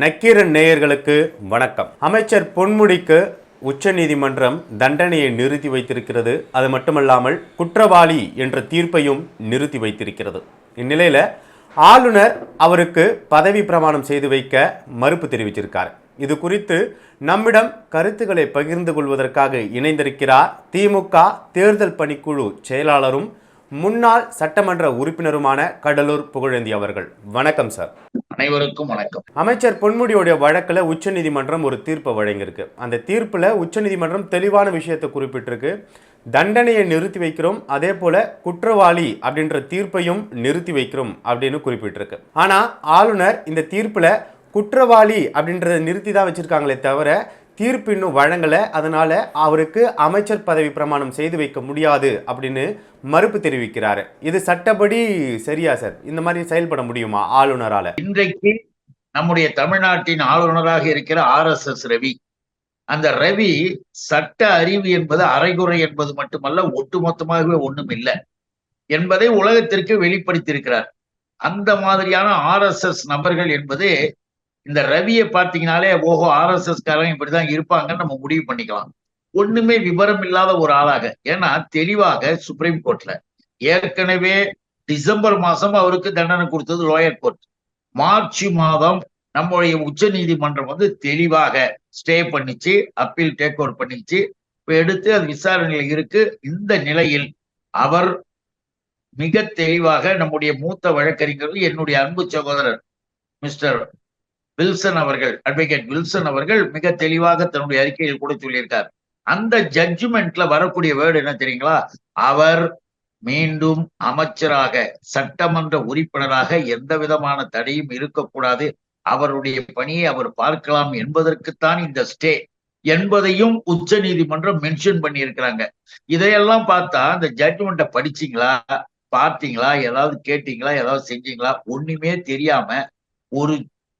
நக்கீரன் நேயர்களுக்கு வணக்கம். அமைச்சர் பொன்முடிக்கு உச்சநீதிமன்றம் தண்டனையை நிறுத்தி வைத்திருக்கிறது. அது மட்டுமல்லாமல் குற்றவாளி என்ற தீர்ப்பையும் நிறுத்தி வைத்திருக்கிறது. இந்நிலையில் ஆளுநர் அவருக்கு பதவி பிரமாணம் செய்து வைக்க மறுப்பு தெரிவிச்சிருக்கார். இது குறித்து நம்மிடம் கருத்துக்களை பகிர்ந்து கொள்வதற்காக இணைந்திருக்கிறார் திமுக தேர்தல் பணிக்குழு செயலாளரும் முன்னாள் சட்டமன்ற உறுப்பினருமான கடலூர் புகழேந்தி அவர்கள். வணக்கம் சார். அனைவருக்கும் வணக்கம். அமைச்சர் பொன்முடியோட வழக்கில் உச்சநீதிமன்றம் ஒரு தீர்ப்பை வழங்கியிருக்கு. அந்த தீர்ப்பில் உச்சநீதிமன்றம் தெளிவான விஷயத்தை குறிப்பிட்டிருக்கு. தண்டனையை நிறுத்தி வைக்கிறோம், அதே போல குற்றவாளி அப்படின்ற தீர்ப்பையும் நிறுத்தி வைக்கிறோம் அப்படின்னு குறிப்பிட்டிருக்கு. ஆனால் ஆளுநர் இந்த தீர்ப்பில் குற்றவாளி அப்படின்றத நிறுத்தி தான் வச்சிருக்காங்களே தவிர தீர்ப்பு இன்னும் வழங்கலை, அதனால அவருக்கு அமைச்சர் பதவி பிரமாணம் செய்து வைக்க முடியாது அப்படின்னு மறுப்பு தெரிவிக்கிறாரு. இது சட்டப்படி சரியா சார்? இந்த மாதிரி செயல்பட முடியுமா ஆளுநரால? இன்றைக்கு நம்முடைய தமிழ்நாட்டின் ஆளுநராக இருக்கிற RSS ரவி, அந்த ரவி சட்ட அறிவு என்பது அரைகுறை என்பது மட்டுமல்ல, ஒட்டுமொத்தமாகவே ஒண்ணும் இல்லை என்பதை உலகத்திற்கு வெளிப்படுத்தியிருக்கிறார். அந்த மாதிரியான RSS நபர்கள் என்பது இந்த ரவியை பார்த்தீங்கன்னாலே ஓஹோ RSS காரங்க இப்படிதான் இருப்பாங்கன்னு நம்ம முடிவு பண்ணிக்கலாம். ஒண்ணுமே விவரம் இல்லாத ஒரு ஆளாக, ஏன்னா தெளிவாக சுப்ரீம் கோர்ட்ல ஏற்கனவே டிசம்பர் மாசம் அவருக்கு தண்டனை கொடுத்தது லோயர் கோர்ட். மார்ச் மாதம் நம்முடைய உச்ச நீதிமன்றம் தெளிவாக ஸ்டே பண்ணிச்சு, அப்பீல் டேக் ஓவர் பண்ணிச்சு, இப்ப எடுத்து அது விசாரணையில் இருக்கு. இந்த நிலையில் அவர் மிக தெளிவாக நம்முடைய மூத்த வழக்கறிஞர்கள், என்னுடைய அன்பு சகோதரர் மிஸ்டர் வில்சன் அவர்கள், அட்வொகேட் வில்சன் அவர்கள் மிக தெளிவாக தன்னுடைய அறிக்கையில் கூட சொல்லியிருக்கார். அந்த ஜட்ஜ்மெண்ட்ல வரக்கூடிய வேர்டு என்ன தெரியுங்களா? அவர் மீண்டும் அமைச்சராக, சட்டமன்ற உறுப்பினராக எந்த விதமான தடையும் இருக்கக்கூடாது, அவருடைய பணியை அவர் பார்க்கலாம் என்பதற்குத்தான் இந்த ஸ்டே என்பதையும் உச்ச நீதிமன்றம் மென்ஷன் பண்ணி இருக்கிறாங்க. இதையெல்லாம் பார்த்தா அந்த ஜட்ஜ்மெண்ட்டை படிச்சீங்களா, பார்த்தீங்களா, ஏதாவது கேட்டீங்களா, ஏதாவது செஞ்சீங்களா? ஒண்ணுமே தெரியாம ஒரு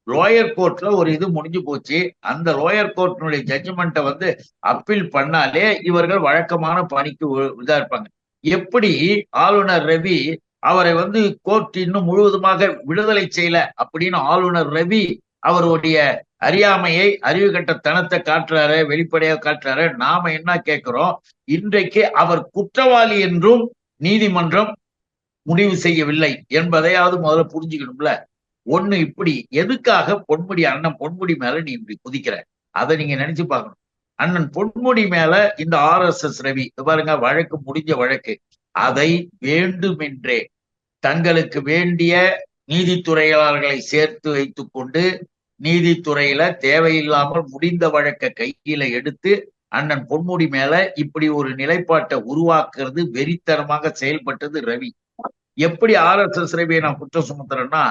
லோயர் கோர்ட்ல ஒரு இது முடிஞ்சு போச்சு. அந்த லோயர் கோர்ட்டினுடைய ஜட்ஜ்மெண்ட்டை அப்பீல் பண்ணாலே இவர்கள் வழக்கமான பணிக்கு இதா இருப்பாங்க. எப்படி ஆளுநர் ரவி அவரை கோர்ட் இன்னும் முழுவதுமாக விடுதலை செய்யல அப்படின்னு ஆளுநர் ரவி அவருடைய அறியாமையை, அறிவு கட்டத்தனத்தை காட்டுறாரு, வெளிப்படையாக காட்டுறாரு. நாம என்ன கேட்கிறோம்? இன்றைக்கு அவர் குற்றவாளி என்றும் நீதிமன்றம் முடிவு செய்யவில்லை என்பதையாவது முதல்ல புரிஞ்சுக்கணும்ல. ஒண்ணு, இப்படி எதுக்காக பொன்முடி, அண்ணன் பொன்முடி மேல நீ இப்படி குதிக்கிற? அதை நீங்க நினைச்சு பார்க்கணும். அண்ணன் பொன்முடி மேல இந்த RSS ரவி பாருங்க, வழக்கு முடிஞ்ச வழக்கு, அதை வேண்டுமென்றே தங்களுக்கு வேண்டிய நீதித்துறையாளர்களை சேர்த்து வைத்துக் கொண்டு நீதித்துறையில தேவையில்லாமல் முடிந்த வழக்க கையில எடுத்து அண்ணன் பொன்முடி மேல இப்படி ஒரு நிலைப்பாட்டை உருவாக்குறது, வெறித்தனமாக செயல்பட்டது ரவி. எப்படி RSS ரவியை நான் குற்றம் சுமத்துறேன்னா,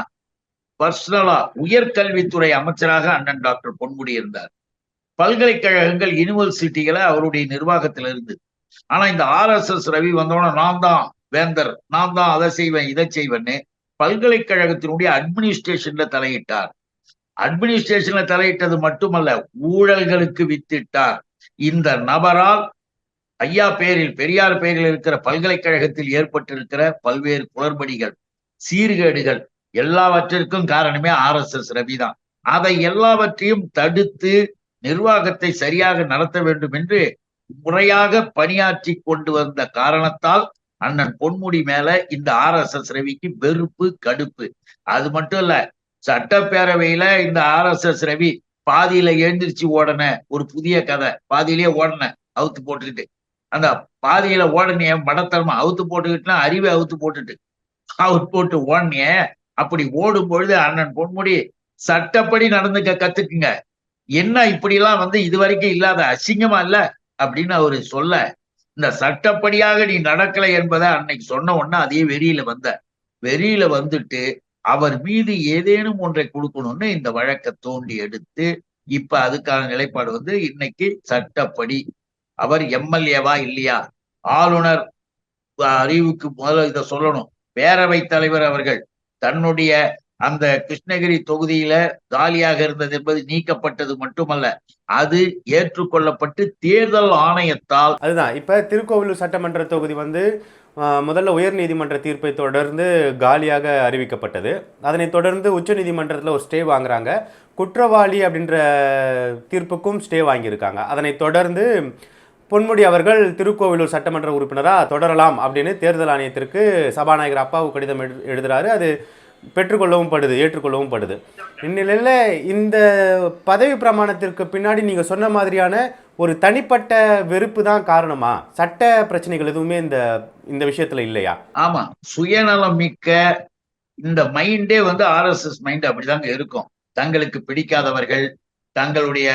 பர்சனலா உயர்கல்வித்துறை அமைச்சராக அண்ணன் டாக்டர் பொன்முடி இருந்தார். பல்கலைக்கழகங்கள், யூனிவர்சிட்டிகளை அவருடைய நிர்வாகத்தில் இருந்து. ஆனா இந்த RSS ரவி வந்தோன்னா நான் தான் வேந்தர், நான் தான் அதை செய்வேன் இதை செய்வேன்னு பல்கலைக்கழகத்தினுடைய அட்மினிஸ்ட்ரேஷன்ல தலையிட்டார். அட்மினிஸ்ட்ரேஷன்ல தலையிட்டது மட்டுமல்ல, ஊழல்களுக்கு வித்திட்டார். இந்த நபரால் ஐயா பேரில், பெரியார் பேரில் இருக்கிற பல்கலைக்கழகத்தில் ஏற்பட்டிருக்கிற பல்வேறு குளறுபடிகள், சீர்கேடுகள் எல்லாவற்றிற்கும் காரணமே RSS ரவி தான். அதை எல்லாவற்றையும் தடுத்து நிர்வாகத்தை சரியாக நடத்த வேண்டும் என்று முறையாக பணியாற்றி கொண்டு வந்த காரணத்தால் அண்ணன் பொன்முடி மேல இந்த RSS ரவிக்கு வெறுப்பு, கடுப்பு. அது மட்டும் இல்ல, சட்டப்பேரவையில இந்த RSS ரவி பாதியில எழுந்திருச்சு ஓடன ஒரு புதிய கதை. பாதியிலேயே ஓடன அவுத்து போட்டுக்கிட்டு, அந்த பாதியில ஓடனைய மடத்தரமா அவுத்து போட்டுக்கிட்டுனா அறிவை அவுத்து போட்டுட்டு அவுத்து போட்டு ஓடனைய. அப்படி ஓடும் பொழுது அண்ணன் பொன்முடி சட்டப்படி நடந்துக்க கத்துக்குங்க, என்ன இப்படி எல்லாம் இது வரைக்கும் இல்லாத அசிங்கமா இல்ல அப்படின்னு அவரு சொல்ல, இந்த சட்டப்படியாக நீ நடக்கலை என்பதை அன்னைக்கு சொன்ன உடனே அதே வெறியில வந்துட்டு அவர் மீது ஏதேனும் ஒன்றை கொடுக்கணும்னு இந்த வழக்கை தோண்டி எடுத்து இப்ப அதுக்கான நிலைப்பாடு இன்னைக்கு சட்டப்படி அவர் MLA-வா இல்லையா? ஆளுநர் அறிவுக்கு முதல்ல இதை சொல்லணும். பேரவைத் தலைவர் அவர்கள் தன்னுடைய அந்த கிருஷ்ணகிரி தொகுதியில காலியாக இருந்தது என்பது நீக்கப்பட்டது மட்டுமல்ல, அது ஏற்றுக்கொள்ளப்பட்டு தேர்தல் ஆணையத்தால், அதுதான் இப்ப திருக்கோவிலூர் சட்டமன்ற தொகுதி முதல்ல உயர்நீதிமன்ற தீர்ப்பை தொடர்ந்து காலியாக அறிவிக்கப்பட்டது. அதனைத் தொடர்ந்து உச்சநீதிமன்றத்தில் ஒரு ஸ்டே வாங்குறாங்க. குற்றவாளி அப்படின்ற தீர்ப்புக்கும் ஸ்டே வாங்கியிருக்காங்க. அதனைத் தொடர்ந்து பொன்முடி அவர்கள் திருக்கோவிலூர் சட்டமன்ற உறுப்பினராக தொடரலாம் அப்படின்னு தேர்தல் ஆணையத்திற்கு சபாநாயகர் அப்பாவு கடிதம் எழுதுறாரு. அது பெற்றுக்கொள்ளவும் படுது, ஏற்றுக்கொள்ளவும் படுது. இந்நிலையில் இந்த பதவி பிரமாணத்திற்கு பின்னாடி நீங்கள் சொன்ன மாதிரியான ஒரு தனிப்பட்ட வெறுப்பு தான் காரணமா? சட்ட பிரச்சனைகள் எதுவுமே இந்த இந்த விஷயத்துல இல்லையா? ஆமா, சுயநலம் மிக்க இந்த மைண்டே RSS மைண்ட் அப்படிதாங்க இருக்கும். தங்களுக்கு பிடிக்காதவர்கள், தங்களுடைய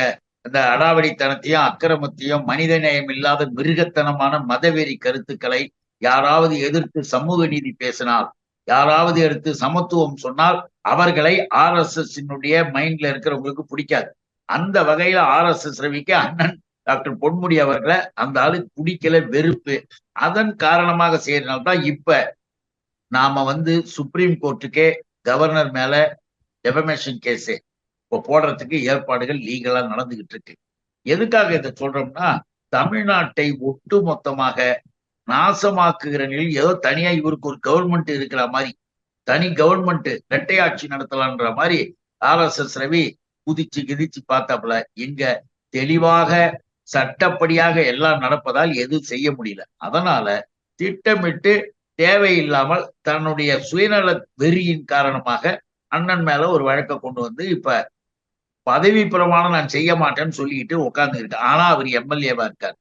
அந்த அடாவடித்தனத்தையும் அக்கிரமத்தையும் மனிதநேயம் இல்லாத மிருகத்தனமான மதவெறி கருத்துக்களை யாராவது எதிர்த்து சமூக நீதி பேசினால், யாராவது எடுத்து சமத்துவம் சொன்னால் அவர்களை RSS மைண்ட்ல இருக்கிறவங்களுக்கு பிடிக்காது. அந்த வகையில RSS ரவிக்கு அண்ணன் டாக்டர் பொன்முடி அவர்களை அந்த ஆளுக்கு பிடிக்கல, வெறுப்பு. அதன் காரணமாக செய்யறதுனால்தான் இப்ப நாம சுப்ரீம் கோர்ட்டுக்கே கவர்னர் மேல டெபமேஷன் கேஸ் இப்போ போடுறதுக்கு ஏற்பாடுகள் லீகலா நடந்துகிட்டு இருக்கு. எதுக்காக இதை சொல்றோம்னா, தமிழ்நாட்டை ஒட்டு மொத்தமாக நாசமாக்குகிற நிலையில் ஏதோ தனியா இவருக்கு ஒரு கவர்மெண்ட் இருக்கிற மாதிரி, தனி கவர்மெண்ட் இரட்டை ஆட்சி நடத்தலான்ற மாதிரி RSS ரவி குதிச்சு கிதிச்சு பார்த்தாப்புல. இங்க தெளிவாக சட்டப்படியாக எல்லாம் நடப்பதால் எதுவும் செய்ய முடியல. அதனால திட்டமிட்டு தேவையில்லாமல் தன்னுடைய சுயநல வெறியின் காரணமாக அண்ணன் மேல ஒரு வழக்கை கொண்டு இப்ப பதவி பிரமாணம் நான் செய்ய மாட்டேன்னு சொல்லிட்டு உட்கார்ந்து இருக்கு. ஆனா அவர் எம்எல்ஏவா இருக்கார்.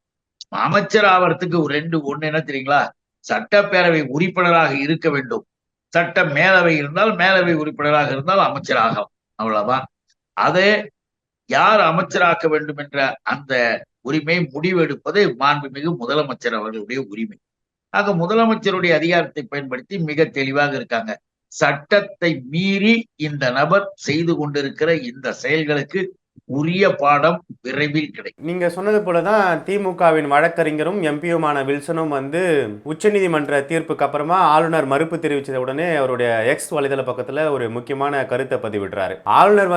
அமைச்சர் ஆவறதுக்கு ஒண்ணு என்ன தெரியுங்களா? சட்டப்பேரவை உறுப்பினராக இருக்க வேண்டும். சட்ட மேலவை இருந்தால் மேலவை உறுப்பினராக இருந்தால் அமைச்சர் ஆகலாம். அவ்வளவுதான். அதை யார் அமைச்சராக்க வேண்டும் என்ற அந்த உரிமை முடிவெடுப்பது மாண்புமிகு முதலமைச்சர் அவர்களுடைய உரிமை. ஆக முதலமைச்சருடைய அதிகாரத்தை பயன்படுத்தி மிக தெளிவாக இருக்காங்க. சட்டத்தை மீறி இந்த நபர் செய்து கொண்டிருக்கிற இந்த செயல்களுக்கு உரிய பாடம் விரைவில் கிடைக்கும். நீங்க சொன்னது போலதான் திமுகவின் வழக்கறிஞரும் எம்பியுமான வில்சனும் உச்சநீதிமன்ற தீர்ப்புக்கு அப்புறமா ஆளுநர் மறுப்பு தெரிவிச்ச உடனே அவருடைய எக்ஸ் வலைதள பக்கத்துல ஒரு முக்கியமான கருத்தை பதிவிடுறாரு. ஆளுநர்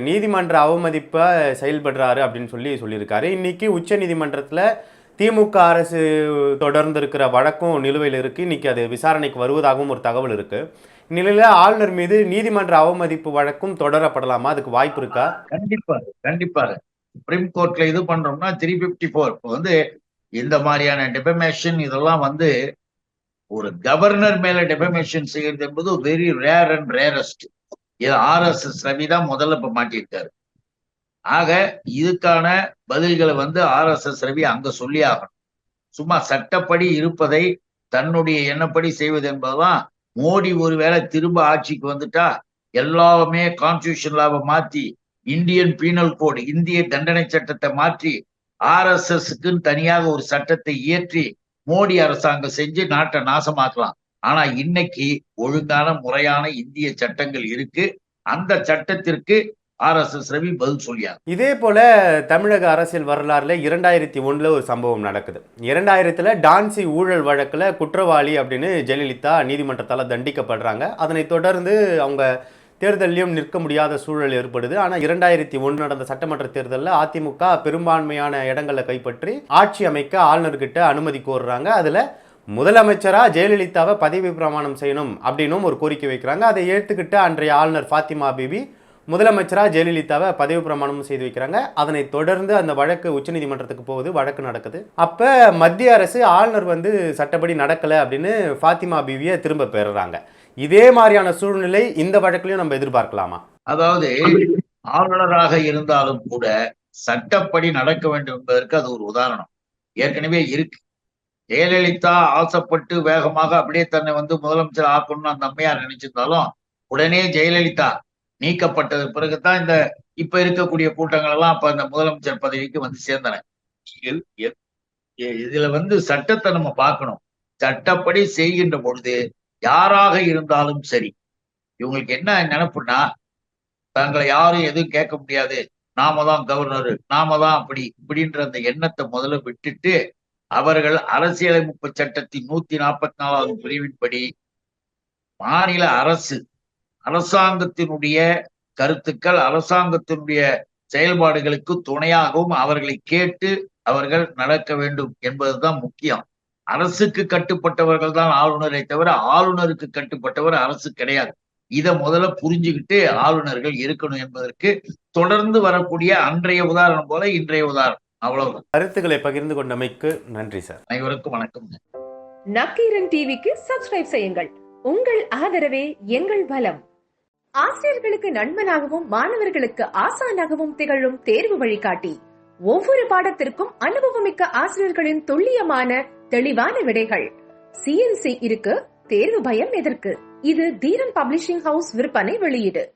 நீதிமன்ற அவமதிப்பை செயல்படுறாரு அப்படின்னு சொல்லியிருக்காரு. இன்னைக்கு உச்சநீதிமன்றத்துல திமுக அரசு தொடர்ந்து இருக்கிற வழக்கும் நிலுவையில் இருக்கு. இன்னைக்கு அது விசாரணைக்கு வருவதாகவும் ஒரு தகவல் இருக்கு. நிலையில ஆளுநர் மீது நீதிமன்ற அவமதிப்பு வழக்கும் தொடரப்படலாமா? அதுக்கு வாய்ப்பு இருக்கா? கண்டிப்பாக சுப்ரீம் கோர்ட்ல இது பண்றோம்னா 354 இந்த மாதிரியான டெபமேஷன் இதெல்லாம் ஒரு கவர்னர் மேல டெபமேஷன் செய்யறது என்பது வெரி ரேர் அண்ட் ரேரஸ்ட். இது RSS ரவி தான் முதல்ல இப்ப மாட்டியிருக்காரு. ஆக இதுக்கான பதில்களை RSS ரவி அங்க சொல்லி ஆகணும். சும்மா சட்டப்படி இருப்பதை தன்னுடைய எண்ணப்படி செய்வது என்பதுதான். மோடி ஒருவேளை திரும்ப ஆட்சிக்கு வந்துட்டா எல்லாமே கான்ஸ்டிடியூஷன் லாவை மாத்தி, இந்தியன் பீனல் கோடு இந்திய தண்டனை சட்டத்தை மாற்றி, RSSக்குன்னு தனியாக ஒரு சட்டத்தை இயற்றி மோடி அரசாங்கம் செஞ்சு நாட்டை நாசமாக்கலாம். ஆனா இன்னைக்கு ஒழுங்கான முறையான இந்திய சட்டங்கள் இருக்கு. அந்த சட்டத்திற்கு RSS ரவி பதில் சொல்லியாங்க. இதே போல தமிழக அரசியல் வரலாறுல 2001 ஒரு சம்பவம் நடக்குது. 2000 டான்சி ஊழல் வழக்குல குற்றவாளி அப்படின்னு ஜெயலலிதா நீதிமன்றத்தால் தண்டிக்கப்படுறாங்க. அதனை தொடர்ந்து அவங்க தேர்தலையும் நிற்க முடியாத சூழல் ஏற்படுது. ஆனால் 2001 நடந்த சட்டமன்ற தேர்தலில் அதிமுக பெரும்பான்மையான இடங்களை கைப்பற்றி ஆட்சி அமைக்க ஆளுநர்கிட்ட அனுமதி கோருறாங்க. அதில் முதலமைச்சராக ஜெயலலிதாவை பதவி பிரமாணம் செய்யணும் அப்படின்னும் ஒரு கோரிக்கை வைக்கிறாங்க. அதை ஏற்றுக்கிட்டு அன்றைய ஆளுநர் ஃபாத்திமா பிபி முதலமைச்சராக ஜெயலலிதாவை பதவி பிரமாணம் செய்து வைக்கிறாங்க. அதனை தொடர்ந்து அந்த வழக்கு உச்சநீதிமன்றத்துக்கு போகுது, வழக்கு நடக்குது. அப்போ மத்திய அரசு ஆளுநர் சட்டப்படி நடக்கலை அப்படின்னு ஃபாத்திமா பிவியை திரும்ப பெறுறாங்க. இதே மாதிரியான சூழ்நிலை இந்த வழக்குலையும் நம்ம எதிர்பார்க்கலாமா? அதாவது ஆளுநராக இருந்தாலும் கூட சட்டப்படி நடக்க வேண்டும் என்பதற்கு அது ஒரு உதாரணம் ஏற்கனவே இருக்கு. ஜெயலலிதா ஆசைப்பட்டு வேகமாக அப்படியே தன்னை முதலமைச்சர் ஆக்கணும்னு அந்த அம்மையார் நினைச்சிருந்தாலும் உடனே ஜெயலலிதா நீக்கப்பட்டது பிறகுதான் இந்த இப்ப இருக்கக்கூடிய கூட்டங்கள் எல்லாம் அப்ப அந்த முதலமைச்சர் பதவிக்கு சேர்ந்தன. இதுல சட்டத்தை நம்ம பார்க்கணும். சட்டப்படி செய்கின்ற பொழுது யாராக இருந்தாலும் சரி, இவங்களுக்கு என்ன நினைப்புன்னா, தங்களை யாரும் எதுவும் கேட்க முடியாது, நாம தான் கவர்னர், நாம தான் அப்படி இப்படின்ற அந்த எண்ணத்தை முதல்ல விட்டுட்டு, அவர்கள் அரசியலமைப்பு சட்டத்தின் 144வது பிரிவின்படி மாநில அரசாங்கத்தினுடைய கருத்துக்கள், அரசாங்கத்தினுடைய செயல்பாடுகளுக்கு துணையாகவும் அவர்களை கேட்டு அவர்கள் நடக்க வேண்டும் என்பதுதான் முக்கியம். அரசுக்கு கட்டுப்பட்டவர்கள் தான் ஆளுநரை தவிர ஆளுநருக்கு கட்டுப்பட்டவர் அரசு கிடையாது. இத முதல்ல புரிஞ்சுக்கிட்டு ஆளுநர்கள் இருக்கணும் என்பதற்கு தொடர்ந்து வரக்கூடிய அன்றைய உதாரணம் போல இன்றைய உதாரணம். அவ்வளவுதான். கருத்துக்களை பகிர்ந்து கொண்டமைக்கு நன்றி சார். அனைவருக்கும் வணக்கம். நக்கீரன் டிவிக்கு சப்ஸ்கிரைப் செய்யுங்கள். உங்கள் ஆதரவே எங்கள் பலம். ஆசிரியர்களுக்கு நண்பனாகவும் மாணவர்களுக்கு ஆசானாகவும் திகழும் தேர்வு வழிகாட்டி. ஒவ்வொரு பாடத்திற்கும் அனுபவமிக்க ஆசிரியர்களின் துல்லியமான தெளிவான விடைகள். CNC இருக்கு, தேர்வு பயம் எதற்கு? இது தீரன் பப்ளிஷிங் ஹவுஸ் விற்பனை வெளியீடு.